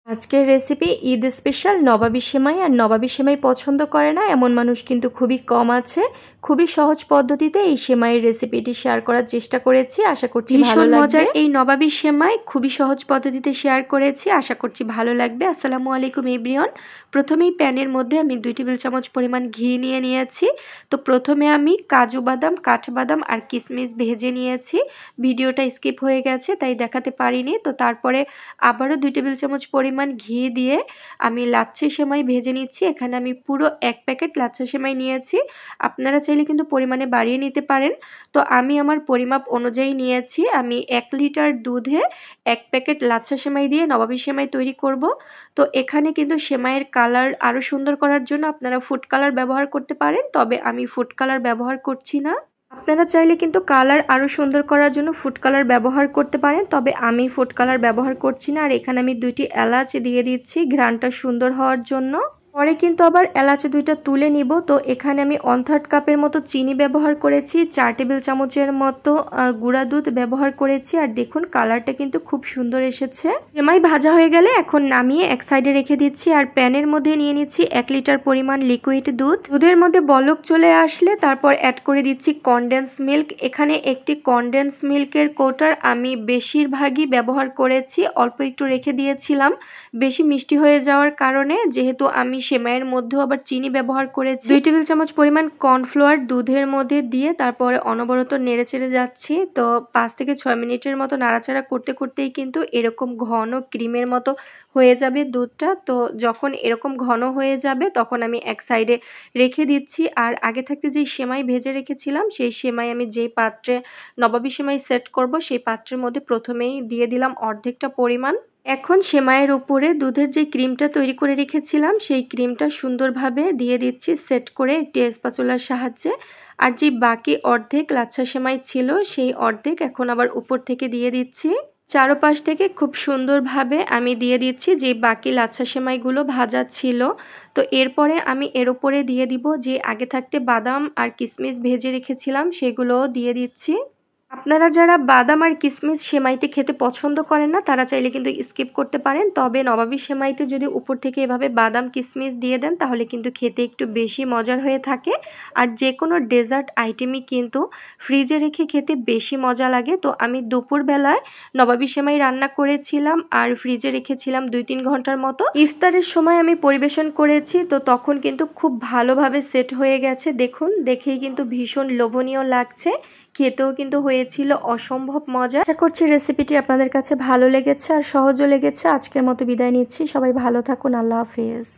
আজকের recipe Eid special নবাবী সেমাই। আর নবাবী সেমাই পছন্দ করে না এমন মানুষ কিন্তু খুবই কম আছে। খুবই সহজ পদ্ধতিতে এই সেমাইয়ের রেসিপিটি শেয়ার করার চেষ্টা করেছি, আশা করছি ভালো লাগবে। মজার এই নবাবী সেমাই খুবই সহজ পদ্ধতিতে শেয়ার করেছি, আশা করছি ভালো লাগবে। আসসালামু আলাইকুম এভরিওয়ান। প্রথমেই প্যানের মধ্যে আমি 2 টেবিল চামচ পরিমাণ ঘি নিয়ে নিয়েছি। তো প্রথমে আমি কাজু বাদাম, কাঠবাদাম আর কিশমিশ ভেজে নিয়েছি। ভিডিওটা স্কিপ হয়ে গেছে তাই দেখাতে পারিনি। তো তারপরে আবারও 2 টেবিল চামচ পরিমাণ ঘি দিয়ে আমি লাচ্ছা সেমাই ভেজে নিচ্ছি। এখানে আমি পুরো 1 প্যাকেট লাচ্ছা সেমাই নিয়েছি, আপনারা চাইলে কিন্তু পরিমাণে বাড়িয়ে নিতে পারেন। তো আমি আমার পরিমাপ অনুযায়ী নিয়েছি। আমি 1 লিটার দুধে 1 প্যাকেট লাচ্ছা সেমাই দিয়ে নবাবী সেমাই তৈরি করব। তো এখানে কিন্তু সেমাইয়ের কালার আরও সুন্দর করার জন্য আপনারা ফুড কালার ব্যবহার করতে পারেন, তবে আমি ফুড কালার ব্যবহার করছি না। আপনারা চাইলে কিন্তু কালার আরও সুন্দর করার জন্য ফুড কালার ব্যবহার করতে পারেন, তবে আমি ফুড কালার ব্যবহার করছি না। আর এখানে আমি 2টি এলাচ দিয়ে দিচ্ছি ঘ্রাণটা সুন্দর হওয়ার জন্য। পরে কিন্তু আবার এলাচ 2টা তুলে নিব। তো এখানে আমি 1/3 কাপের মতো চিনি ব্যবহার করেছি, 4 টেবিল চামচের মতো গুঁড়া দুধ ব্যবহার করেছি। আর দেখুন কালারটা কিন্তু খুব সুন্দর এসেছে। সেমাই ভাজা হয়ে গেলে এখন নামিয়ে এক সাইডে রেখে দিচ্ছি। আর প্যানের মধ্যে নিয়ে নিচ্ছি 1 লিটার পরিমাণ লিকুইড দুধ। দুধের মধ্যে বলক চলে আসলে তারপর অ্যাড করে দিচ্ছি কনডেন্স মিল্ক। এখানে একটি কনডেন্স মিল্কের কোটার আমি বেশিরভাগই ব্যবহার করেছি, অল্প একটু রেখে দিয়েছিলাম বেশি মিষ্টি হয়ে যাওয়ার কারণে, যেহেতু আমি সেমাইয়ের মধ্যেও আবার চিনি ব্যবহার করেছি। 2 টেবিল চামচ পরিমাণ কর্নফ্লাওয়ার দুধের মধ্যে দিয়ে তারপরে অনবরত নেড়েচেড়ে যাচ্ছি। তো 5 থেকে 6 মিনিটের মতো নাড়াচাড়া করতে করতেই কিন্তু এরকম ঘন ক্রিমের মতো হয়ে যাবে দুধটা। তো যখন এরকম ঘন হয়ে যাবে তখন আমি এক সাইডে রেখে দিচ্ছি। আর আগে থাকতে যেই সেমাই ভেজে রেখেছিলাম সেই সেমাই আমি যেই পাত্রে নবাবী সেমাই সেট করব সেই পাত্রের মধ্যে প্রথমেই দিয়ে দিলাম অর্ধেকটা পরিমাণ। এখন সেমাইয়ের উপরে দুধের যে ক্রিমটা তৈরি করে রেখেছিলাম সেই ক্রিমটা সুন্দরভাবে দিয়ে দিচ্ছি সেট করে একটি স্প্যাচুলার সাহায্যে। আর যে বাকি অর্ধেক লাচ্ছা সেমাই ছিল সেই অর্ধেক এখন আবার উপর থেকে দিয়ে দিচ্ছি। চারপাশ থেকে খুব সুন্দরভাবে আমি দিয়ে দিচ্ছি যে বাকি লাচ্ছা সেমাইগুলো ভাজা ছিল। তো এরপরে আমি এর উপরে দিয়ে দিব যে আগে থাকতে বাদাম আর কিশমিশ ভেজে রেখেছিলাম সেগুলোও দিয়ে দিচ্ছি। আপনারা যারা বাদাম আর কিশমিশ সেমাইতে খেতে পছন্দ করেন না তারা চাইলে কিন্তু স্কিপ করতে পারেন, তবে নবাবী সেমাইতে যদি উপর থেকে এভাবে বাদাম কিশমিশ দিয়ে দেন তাহলে কিন্তু খেতে একটু বেশি মজার হয়ে থাকে। আর যে কোনো ডেজার্ট আইটেমই কিন্তু ফ্রিজে রেখে খেতে বেশি মজা লাগে। তো আমি দুপুরবেলায় নবাবী সেমাই রান্না করেছিলাম আর ফ্রিজে রেখেছিলাম 2-3 ঘন্টার মতো। ইফতারের সময় আমি পরিবেশন করেছি, তো তখন কিন্তু খুব ভালোভাবে সেট হয়ে গেছে। দেখুন দেখেই কিন্তু ভীষণ লোভনীয় লাগছে, খেতেও কিন্তু হয়েছিল অসম্ভব মজা। আশা করছি রেসিপিটি আপনাদের কাছে ভালো লেগেছে আর সহজও লেগেছে। আজকের মতো বিদায় নিচ্ছি, সবাই ভালো থাকুন, আল্লাহ হাফেজ।